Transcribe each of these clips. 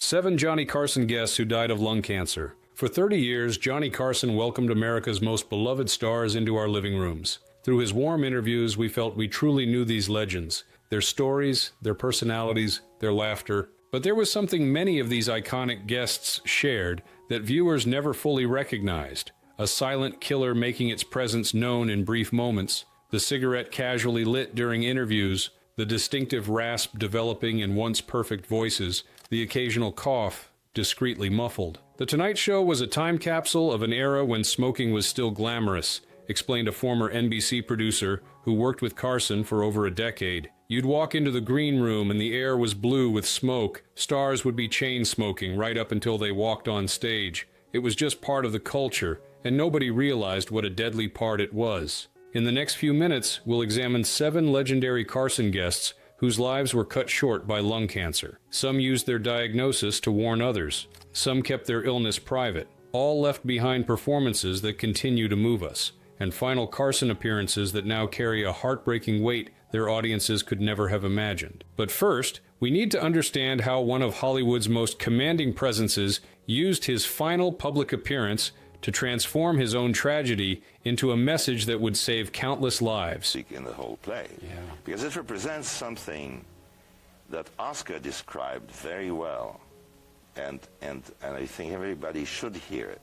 7 Johnny Carson guests who died of lung cancer. For 30 years, Johnny Carson welcomed America's most beloved stars into our living rooms. Through his warm interviews, we felt we truly knew these legends, their stories, their personalities, their laughter. But there was something many of these iconic guests shared that viewers never fully recognized. A silent killer making its presence known in brief moments, the cigarette casually lit during interviews, the distinctive rasp developing in once perfect voices, the occasional cough, discreetly muffled. The Tonight Show was a time capsule of an era when smoking was still glamorous, explained a former NBC producer who worked with Carson for over a decade. You'd walk into the green room and the air was blue with smoke. Stars would be chain smoking right up until they walked on stage. It was just part of the culture, and nobody realized what a deadly part it was. In the next few minutes, we'll examine 7 legendary Carson guests whose lives were cut short by lung cancer. Some used their diagnosis to warn others. Some kept their illness private. All left behind performances that continue to move us, and final Carson appearances that now carry a heartbreaking weight their audiences could never have imagined. But first, we need to understand how one of Hollywood's most commanding presences used his final public appearance to transform his own tragedy into a message that would save countless lives. In the whole play, because it represents something that Oscar described very well, and I think everybody should hear it.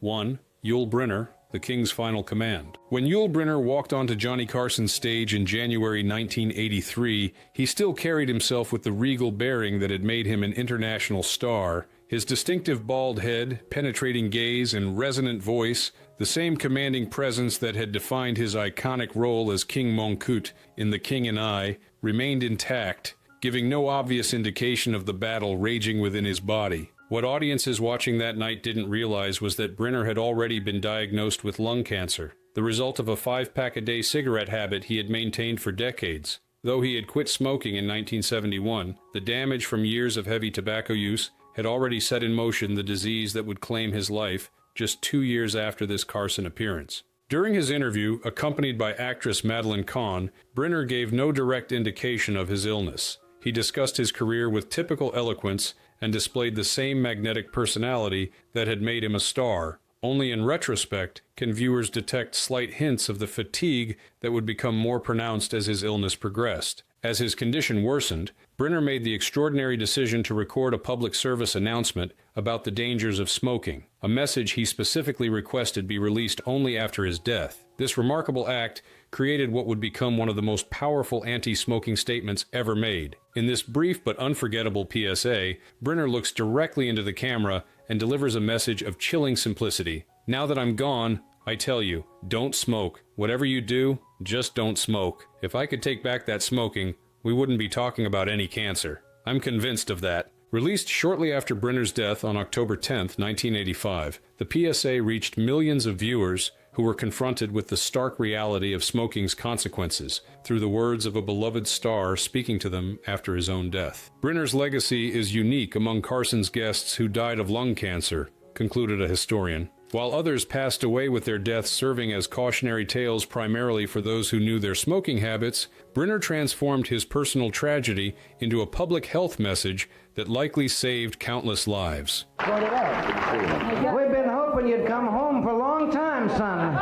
1. Yul Brynner, the King's Final Command. When Yul Brynner walked onto Johnny Carson's stage in January 1983, he still carried himself with the regal bearing that had made him an international star. His distinctive bald head, penetrating gaze, and resonant voice, the same commanding presence that had defined his iconic role as King Mongkut in The King and I, remained intact, giving no obvious indication of the battle raging within his body. What audiences watching that night didn't realize was that Brynner had already been diagnosed with lung cancer, the result of a 5-pack-a-day cigarette habit he had maintained for decades. Though he had quit smoking in 1971, the damage from years of heavy tobacco use had already set in motion the disease that would claim his life just 2 years after this Carson appearance. During his interview, accompanied by actress Madeline Kahn, Brynner gave no direct indication of his illness. He discussed his career with typical eloquence and displayed the same magnetic personality that had made him a star. Only in retrospect can viewers detect slight hints of the fatigue that would become more pronounced as his illness progressed. As his condition worsened, Brynner made the extraordinary decision to record a public service announcement about the dangers of smoking, a message he specifically requested be released only after his death. This remarkable act created what would become one of the most powerful anti-smoking statements ever made. In this brief but unforgettable PSA, Brynner looks directly into the camera and delivers a message of chilling simplicity. Now that I'm gone, I tell you, don't smoke. Whatever you do, just don't smoke. If I could take back that smoking, we wouldn't be talking about any cancer. I'm convinced of that. Released shortly after Brynner's death on October 10, 1985, the PSA reached millions of viewers who were confronted with the stark reality of smoking's consequences through the words of a beloved star speaking to them after his own death. Brynner's legacy is unique among Carson's guests who died of lung cancer, concluded a historian. While others passed away with their deaths serving as cautionary tales primarily for those who knew their smoking habits, Brynner transformed his personal tragedy into a public health message that likely saved countless lives. We've been hoping you'd come home for a long time, son.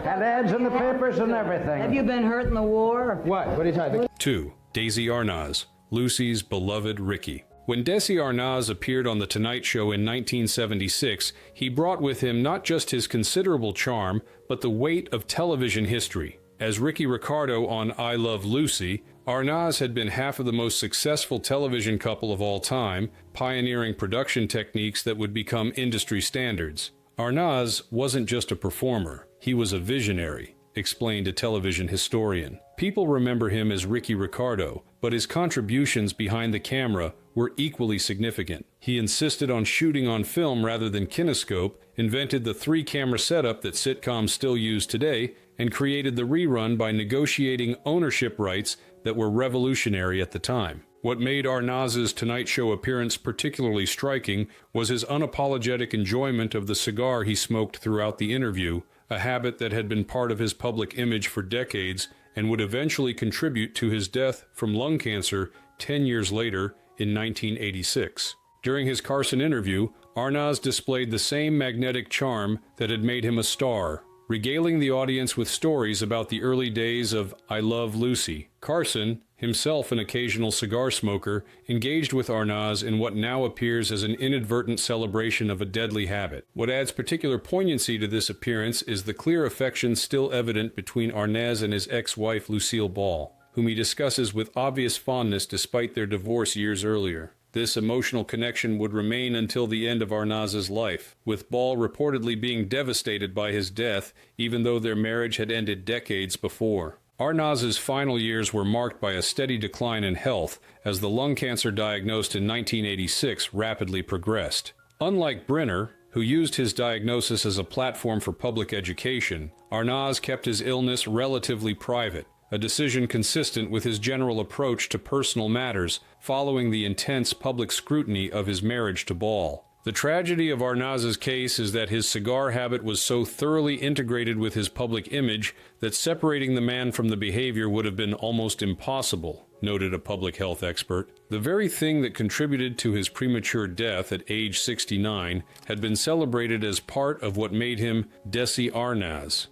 Had ads in the papers and everything. Have you been hurt in the war? What? What are you talking about? 2. Daisy Arnaz, Lucy's beloved Ricky. When Desi Arnaz appeared on The Tonight Show in 1976, he brought with him not just his considerable charm, but the weight of television history. As Ricky Ricardo on I Love Lucy, Arnaz had been half of the most successful television couple of all time, pioneering production techniques that would become industry standards. Arnaz wasn't just a performer, he was a visionary, explained a television historian. People remember him as Ricky Ricardo, but his contributions behind the camera were equally significant. He insisted on shooting on film rather than kinescope, invented the 3-camera setup that sitcoms still use today, and created the rerun by negotiating ownership rights that were revolutionary at the time. What made Arnaz's Tonight Show appearance particularly striking was his unapologetic enjoyment of the cigar he smoked throughout the interview, a habit that had been part of his public image for decades and would eventually contribute to his death from lung cancer 10 years later in 1986. During his Carson interview, Arnaz displayed the same magnetic charm that had made him a star, regaling the audience with stories about the early days of I Love Lucy. Carson, himself an occasional cigar smoker, engaged with Arnaz in what now appears as an inadvertent celebration of a deadly habit. What adds particular poignancy to this appearance is the clear affection still evident between Arnaz and his ex-wife Lucille Ball, whom he discusses with obvious fondness despite their divorce years earlier. This emotional connection would remain until the end of Arnaz's life, with Ball reportedly being devastated by his death, even though their marriage had ended decades before. Arnaz's final years were marked by a steady decline in health as the lung cancer diagnosed in 1986 rapidly progressed. Unlike Brenner, who used his diagnosis as a platform for public education, Arnaz kept his illness relatively private, a decision consistent with his general approach to personal matters following the intense public scrutiny of his marriage to Ball. The tragedy of Arnaz's case is that his cigar habit was so thoroughly integrated with his public image that separating the man from the behavior would have been almost impossible, noted a public health expert. The very thing that contributed to his premature death at age 69 had been celebrated as part of what made him Desi Arnaz.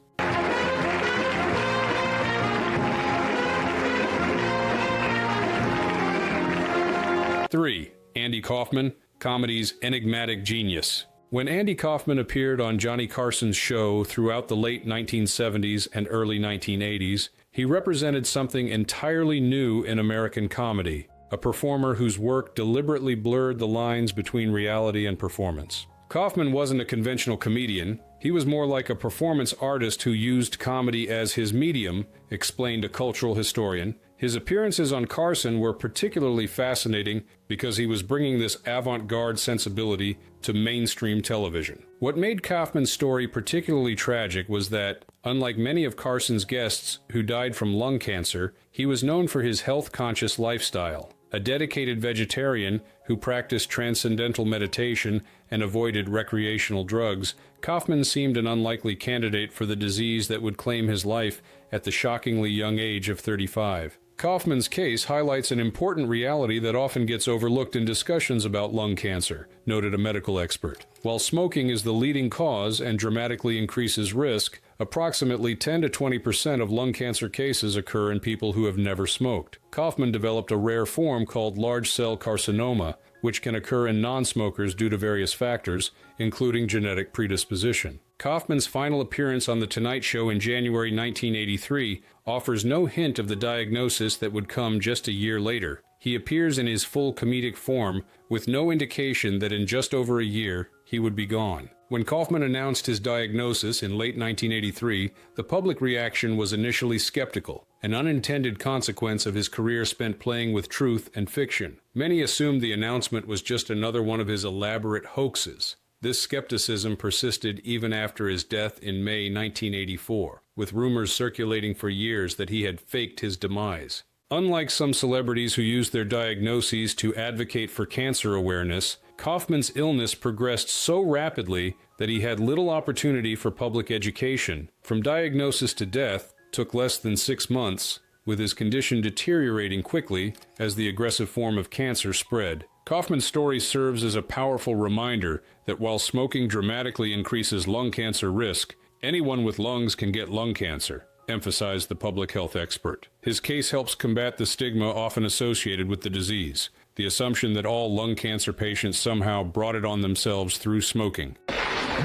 3. Andy Kaufman, comedy's enigmatic genius. When Andy Kaufman appeared on Johnny Carson's show throughout the late 1970s and early 1980s, he represented something entirely new in American comedy, a performer whose work deliberately blurred the lines between reality and performance. Kaufman wasn't a conventional comedian. He was more like a performance artist who used comedy as his medium, explained a cultural historian. His appearances on Carson were particularly fascinating because he was bringing this avant-garde sensibility to mainstream television. What made Kaufman's story particularly tragic was that, unlike many of Carson's guests who died from lung cancer, he was known for his health-conscious lifestyle. A dedicated vegetarian who practiced transcendental meditation and avoided recreational drugs, Kaufman seemed an unlikely candidate for the disease that would claim his life at the shockingly young age of 35. Kaufman's case highlights an important reality that often gets overlooked in discussions about lung cancer, noted a medical expert. While smoking is the leading cause and dramatically increases risk, approximately 10 to 20% of lung cancer cases occur in people who have never smoked. Kaufman developed a rare form called large cell carcinoma, which can occur in non-smokers due to various factors, including genetic predisposition. Kaufman's final appearance on The Tonight Show in January 1983 offers no hint of the diagnosis that would come just a year later. He appears in his full comedic form, with no indication that in just over a year he would be gone. When Kaufman announced his diagnosis in late 1983, the public reaction was initially skeptical, an unintended consequence of his career spent playing with truth and fiction. Many assumed the announcement was just another one of his elaborate hoaxes. This skepticism persisted even after his death in May 1984, with rumors circulating for years that he had faked his demise. Unlike some celebrities who used their diagnoses to advocate for cancer awareness, Kaufman's illness progressed so rapidly that he had little opportunity for public education. From diagnosis to death took less than 6 months, with his condition deteriorating quickly as the aggressive form of cancer spread. Kaufman's story serves as a powerful reminder that while smoking dramatically increases lung cancer risk, anyone with lungs can get lung cancer, emphasized the public health expert. His case helps combat the stigma often associated with the disease, the assumption that all lung cancer patients somehow brought it on themselves through smoking.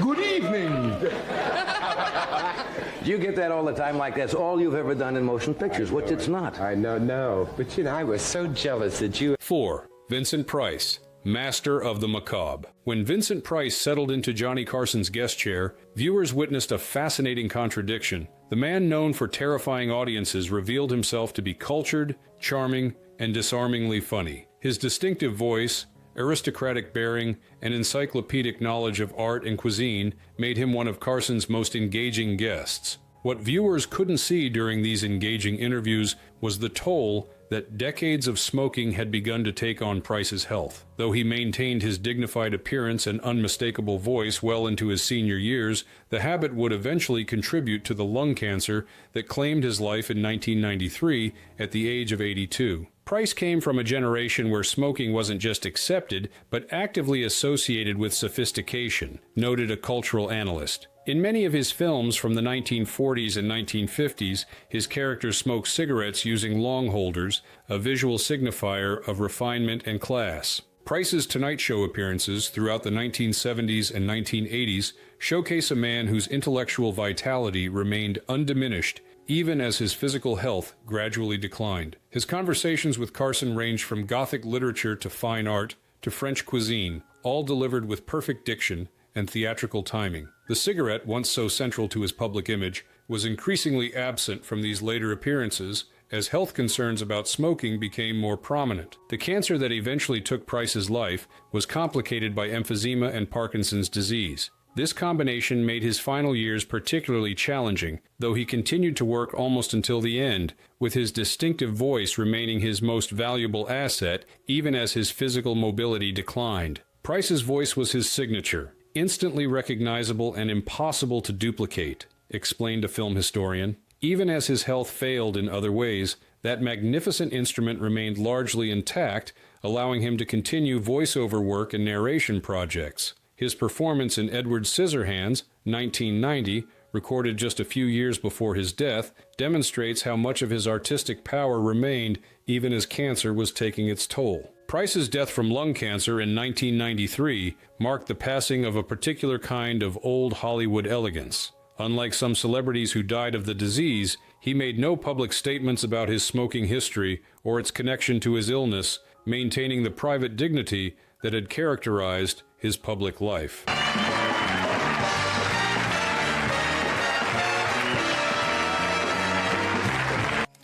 Good evening! Do you get that all the time, like that's all you've ever done in motion pictures, which it's not? I know, no. But I was so jealous that you... 4. Vincent Price, master of the macabre. When Vincent Price settled into Johnny Carson's guest chair, viewers witnessed a fascinating contradiction. The man known for terrifying audiences revealed himself to be cultured, charming, and disarmingly funny. His distinctive voice, aristocratic bearing, and encyclopedic knowledge of art and cuisine made him one of Carson's most engaging guests. What viewers couldn't see during these engaging interviews was the toll that decades of smoking had begun to take on Price's health. Though he maintained his dignified appearance and unmistakable voice well into his senior years, the habit would eventually contribute to the lung cancer that claimed his life in 1993 at the age of 82. Price came from a generation where smoking wasn't just accepted, but actively associated with sophistication, noted a cultural analyst. In many of his films from the 1940s and 1950s, his characters smoked cigarettes using long holders, a visual signifier of refinement and class. Price's Tonight Show appearances throughout the 1970s and 1980s showcase a man whose intellectual vitality remained undiminished even as his physical health gradually declined. His conversations with Carson ranged from Gothic literature to fine art to French cuisine, all delivered with perfect diction and theatrical timing. The cigarette, once so central to his public image, was increasingly absent from these later appearances as health concerns about smoking became more prominent. The cancer that eventually took Price's life was complicated by emphysema and Parkinson's disease. This combination made his final years particularly challenging, though he continued to work almost until the end, with his distinctive voice remaining his most valuable asset even as his physical mobility declined. Price's voice was his signature, instantly recognizable and impossible to duplicate, explained a film historian. Even as his health failed in other ways, that magnificent instrument remained largely intact, allowing him to continue voiceover work and narration projects. His performance in Edward Scissorhands, 1990, recorded just a few years before his death, demonstrates how much of his artistic power remained even as cancer was taking its toll. Price's death from lung cancer in 1993 marked the passing of a particular kind of old Hollywood elegance. Unlike some celebrities who died of the disease, he made no public statements about his smoking history or its connection to his illness, maintaining the private dignity that had characterized his public life.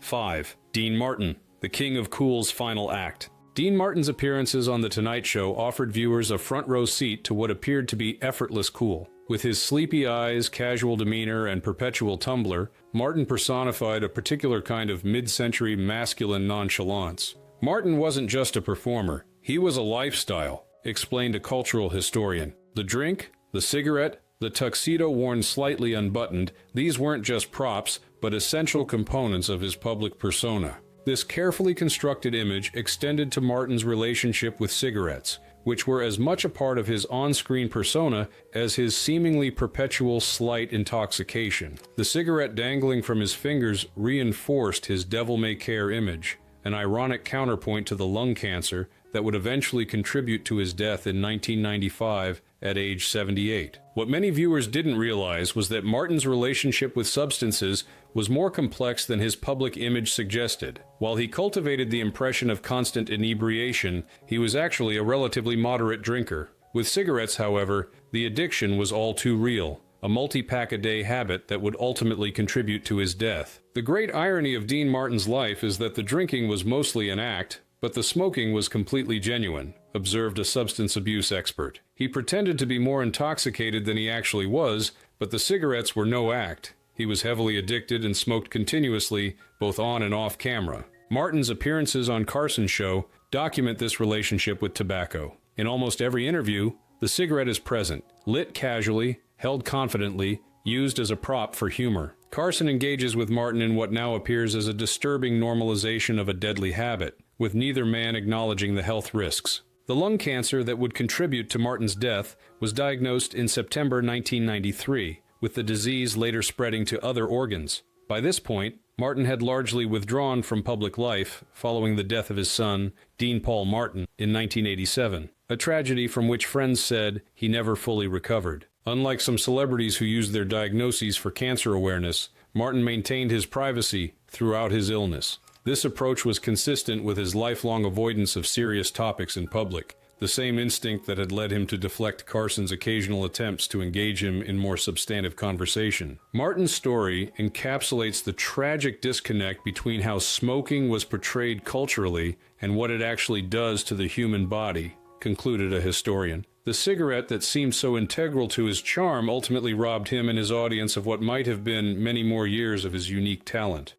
5. Dean Martin, the King of Cool's final act. Dean Martin's appearances on The Tonight Show offered viewers a front-row seat to what appeared to be effortless cool. With his sleepy eyes, casual demeanor, and perpetual tumbler, Martin personified a particular kind of mid-century masculine nonchalance. Martin wasn't just a performer, he was a lifestyle, explained a cultural historian. The drink, the cigarette, the tuxedo worn slightly unbuttoned, these weren't just props, but essential components of his public persona. This carefully constructed image extended to Martin's relationship with cigarettes, which were as much a part of his on-screen persona as his seemingly perpetual slight intoxication. The cigarette dangling from his fingers reinforced his devil-may-care image, an ironic counterpoint to the lung cancer that would eventually contribute to his death in 1995 at age 78. What many viewers didn't realize was that Martin's relationship with substances was more complex than his public image suggested. While he cultivated the impression of constant inebriation, he was actually a relatively moderate drinker. With cigarettes, however, the addiction was all too real, a multi-pack-a-day habit that would ultimately contribute to his death. The great irony of Dean Martin's life is that the drinking was mostly an act, but the smoking was completely genuine, observed a substance abuse expert. He pretended to be more intoxicated than he actually was, but the cigarettes were no act. He was heavily addicted and smoked continuously, both on and off camera. Martin's appearances on Carson's show document this relationship with tobacco. In almost every interview, the cigarette is present, lit casually, held confidently, used as a prop for humor. Carson engages with Martin in what now appears as a disturbing normalization of a deadly habit, with neither man acknowledging the health risks. The lung cancer that would contribute to Martin's death was diagnosed in September 1993, with the disease later spreading to other organs. By this point, Martin had largely withdrawn from public life following the death of his son, Dean Paul Martin, in 1987, a tragedy from which friends said he never fully recovered. Unlike some celebrities who used their diagnoses for cancer awareness, Martin maintained his privacy throughout his illness. This approach was consistent with his lifelong avoidance of serious topics in public, the same instinct that had led him to deflect Carson's occasional attempts to engage him in more substantive conversation. Martin's story encapsulates the tragic disconnect between how smoking was portrayed culturally and what it actually does to the human body, concluded a historian. The cigarette that seemed so integral to his charm ultimately robbed him and his audience of what might have been many more years of his unique talent.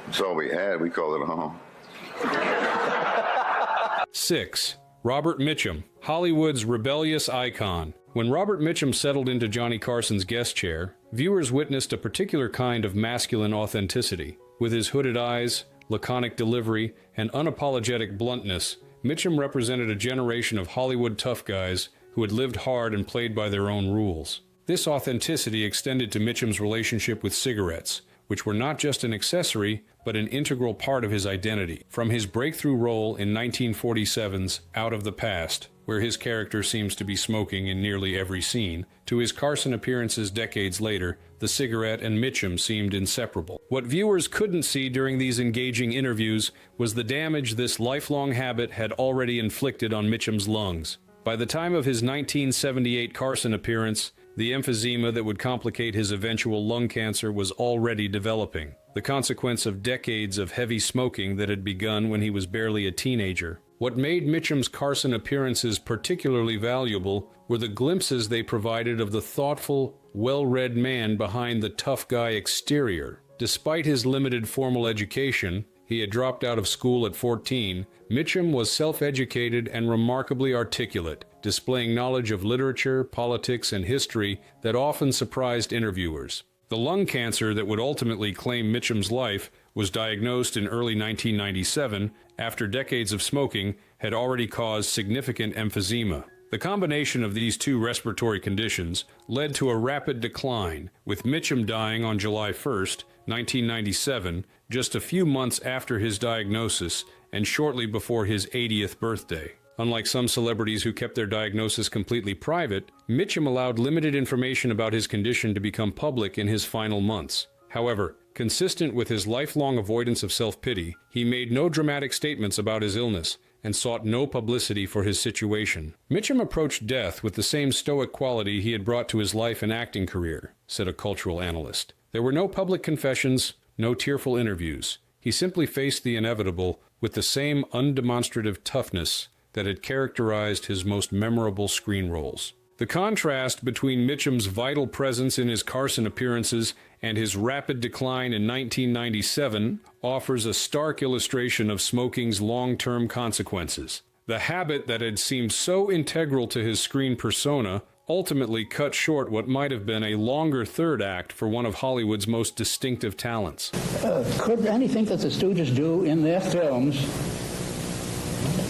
That's all we had. We called it a home. 6. Robert Mitchum, Hollywood's rebellious icon. When Robert Mitchum settled into Johnny Carson's guest chair, viewers witnessed a particular kind of masculine authenticity. With his hooded eyes, laconic delivery, and unapologetic bluntness, Mitchum represented a generation of Hollywood tough guys who had lived hard and played by their own rules. This authenticity extended to Mitchum's relationship with cigarettes, which were not just an accessory, but an integral part of his identity. From his breakthrough role in 1947's Out of the Past, where his character seems to be smoking in nearly every scene, to his Carson appearances decades later, the cigarette and Mitchum seemed inseparable. What viewers couldn't see during these engaging interviews was the damage this lifelong habit had already inflicted on Mitchum's lungs. By the time of his 1978 Carson appearance, the emphysema that would complicate his eventual lung cancer was already developing, the consequence of decades of heavy smoking that had begun when he was barely a teenager. What made Mitchum's Carson appearances particularly valuable were the glimpses they provided of the thoughtful, well-read man behind the tough guy exterior. Despite his limited formal education, he had dropped out of school at 14, Mitchum was self-educated and remarkably articulate, displaying knowledge of literature, politics, and history that often surprised interviewers. The lung cancer that would ultimately claim Mitchum's life was diagnosed in early 1997 after decades of smoking had already caused significant emphysema. The combination of these two respiratory conditions led to a rapid decline, with Mitchum dying on July 1, 1997, just a few months after his diagnosis and shortly before his 80th birthday. Unlike some celebrities who kept their diagnosis completely private, Mitchum allowed limited information about his condition to become public in his final months. However, consistent with his lifelong avoidance of self-pity, he made no dramatic statements about his illness and sought no publicity for his situation. Mitchum approached death with the same stoic quality he had brought to his life and acting career, said a cultural analyst. There were no public confessions, no tearful interviews. He simply faced the inevitable with the same undemonstrative toughness that had characterized his most memorable screen roles. The contrast between Mitchum's vital presence in his Carson appearances and his rapid decline in 1997 offers a stark illustration of smoking's long-term consequences. The habit that had seemed so integral to his screen persona ultimately cut short what might have been a longer third act for one of Hollywood's most distinctive talents. Could anything that the Stooges do in their films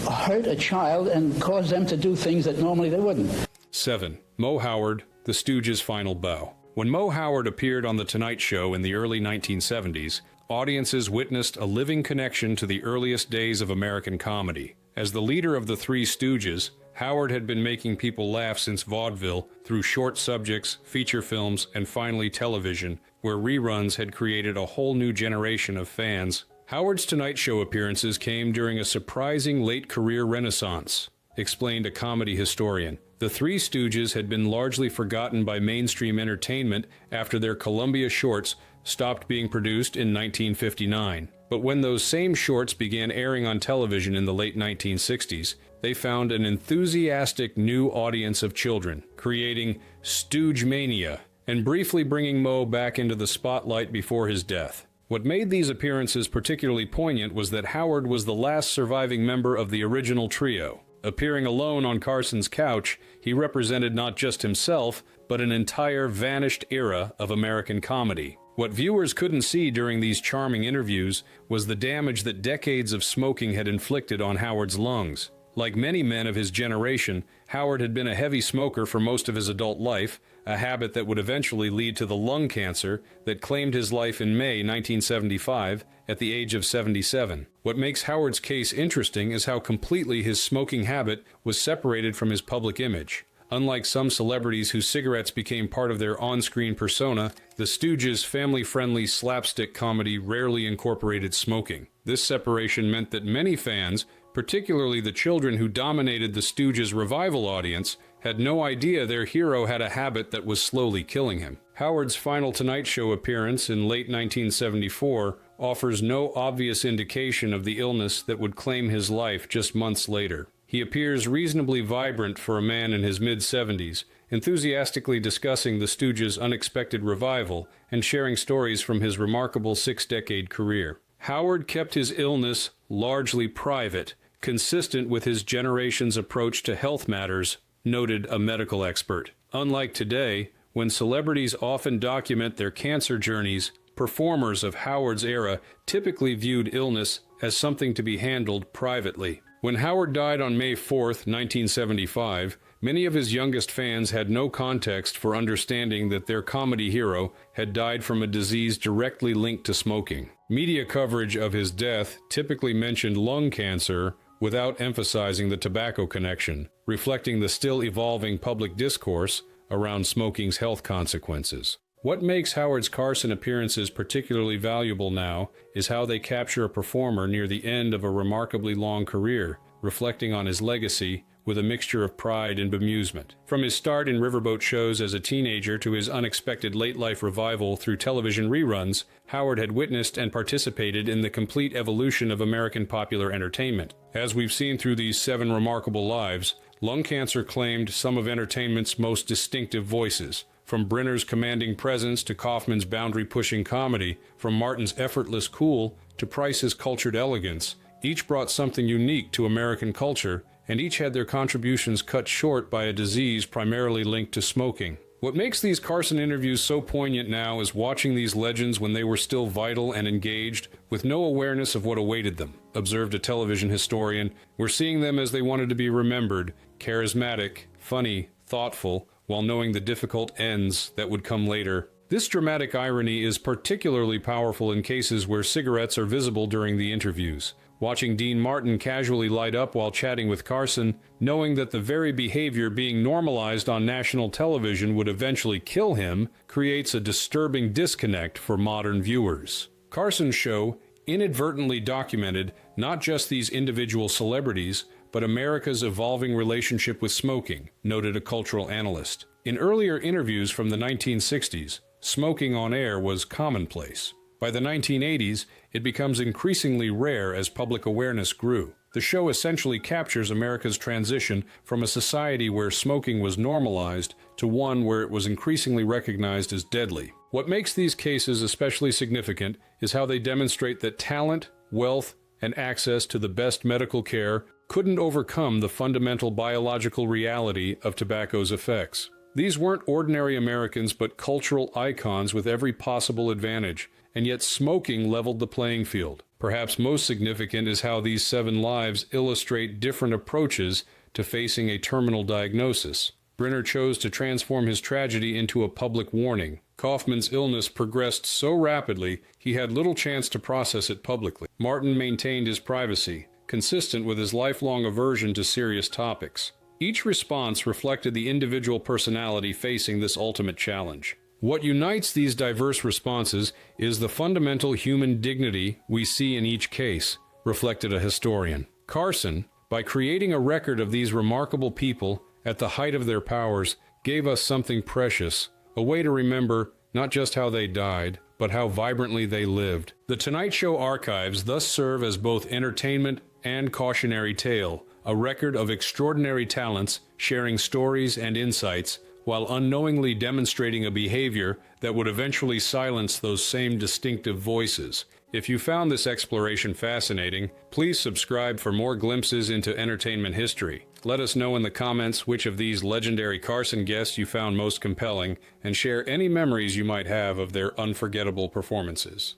hurt a child and cause them to do things that normally they wouldn't? 7. Moe Howard, The Stooges' Final Bow. When Moe Howard appeared on The Tonight Show in the early 1970s, audiences witnessed a living connection to the earliest days of American comedy. As the leader of the Three Stooges, Howard had been making people laugh since vaudeville through short subjects, feature films, and finally television, where reruns had created a whole new generation of fans. Howard's Tonight Show appearances came during a surprising late-career renaissance, explained a comedy historian. The Three Stooges had been largely forgotten by mainstream entertainment after their Columbia shorts stopped being produced in 1959. But when those same shorts began airing on television in the late 1960s, they found an enthusiastic new audience of children, creating Stooge Mania and briefly bringing Moe back into the spotlight before his death. What made these appearances particularly poignant was that Howard was the last surviving member of the original trio. Appearing alone on Carson's couch, he represented not just himself, but an entire vanished era of American comedy. What viewers couldn't see during these charming interviews was the damage that decades of smoking had inflicted on Howard's lungs. Like many men of his generation, Howard had been a heavy smoker for most of his adult life, a habit that would eventually lead to the lung cancer that claimed his life in May 1975 at the age of 77. What makes Howard's case interesting is how completely his smoking habit was separated from his public image. Unlike some celebrities whose cigarettes became part of their on-screen persona, the Stooges' family-friendly slapstick comedy rarely incorporated smoking. This separation meant that many fans, particularly the children who dominated the Stooges' revival audience, had no idea their hero had a habit that was slowly killing him. Howard's final Tonight Show appearance in late 1974 offers no obvious indication of the illness that would claim his life just months later. He appears reasonably vibrant for a man in his mid-70s, enthusiastically discussing the Stooges' unexpected revival and sharing stories from his remarkable six-decade career. Howard kept his illness largely private, consistent with his generation's approach to health matters, noted a medical expert. Unlike today, when celebrities often document their cancer journeys performers of Howard's era typically viewed illness as something to be handled privately. When Howard died on May 4th, 1975, many of his youngest fans had no context for understanding that their comedy hero had died from a disease directly linked to smoking. Media coverage of his death typically mentioned lung cancer without emphasizing the tobacco connection, reflecting the still evolving public discourse around smoking's health consequences. What makes Howard's Carson appearances particularly valuable now is how they capture a performer near the end of a remarkably long career, reflecting on his legacy with a mixture of pride and bemusement. From his start in riverboat shows as a teenager to his unexpected late-life revival through television reruns, Howard had witnessed and participated in the complete evolution of American popular entertainment. As we've seen through these 7 remarkable lives, lung cancer claimed some of entertainment's most distinctive voices. From Brenner's commanding presence to Kaufman's boundary-pushing comedy, from Martin's effortless cool to Price's cultured elegance, each brought something unique to American culture, and each had their contributions cut short by a disease primarily linked to smoking. What makes these Carson interviews so poignant now is watching these legends when they were still vital and engaged, with no awareness of what awaited them, observed a television historian. We're seeing them as they wanted to be remembered, charismatic, funny, thoughtful, while knowing the difficult ends that would come later. This dramatic irony is particularly powerful in cases where cigarettes are visible during the interviews. Watching Dean Martin casually light up while chatting with Carson, knowing that the very behavior being normalized on national television would eventually kill him, creates a disturbing disconnect for modern viewers. Carson's show inadvertently documented not just these individual celebrities, but America's evolving relationship with smoking, noted a cultural analyst. In earlier interviews from the 1960s, smoking on air was commonplace. By the 1980s, it becomes increasingly rare as public awareness grew. The show essentially captures America's transition from a society where smoking was normalized to one where it was increasingly recognized as deadly. What makes these cases especially significant is how they demonstrate that talent, wealth, and access to the best medical care couldn't overcome the fundamental biological reality of tobacco's effects. These weren't ordinary Americans but cultural icons with every possible advantage, and yet smoking leveled the playing field. Perhaps most significant is how these 7 lives illustrate different approaches to facing a terminal diagnosis. Brenner chose to transform his tragedy into a public warning. Kaufman's illness progressed so rapidly he had little chance to process it publicly. Martin maintained his privacy, consistent with his lifelong aversion to serious topics. Each response reflected the individual personality facing this ultimate challenge. What unites these diverse responses is the fundamental human dignity we see in each case, reflected a historian. Carson, by creating a record of these remarkable people at the height of their powers, gave us something precious, a way to remember not just how they died, but how vibrantly they lived. The Tonight Show archives thus serve as both entertainment and cautionary tale, a record of extraordinary talents sharing stories and insights, while unknowingly demonstrating a behavior that would eventually silence those same distinctive voices. If you found this exploration fascinating, please subscribe for more glimpses into entertainment history. Let us know in the comments which of these legendary Carson guests you found most compelling, and share any memories you might have of their unforgettable performances.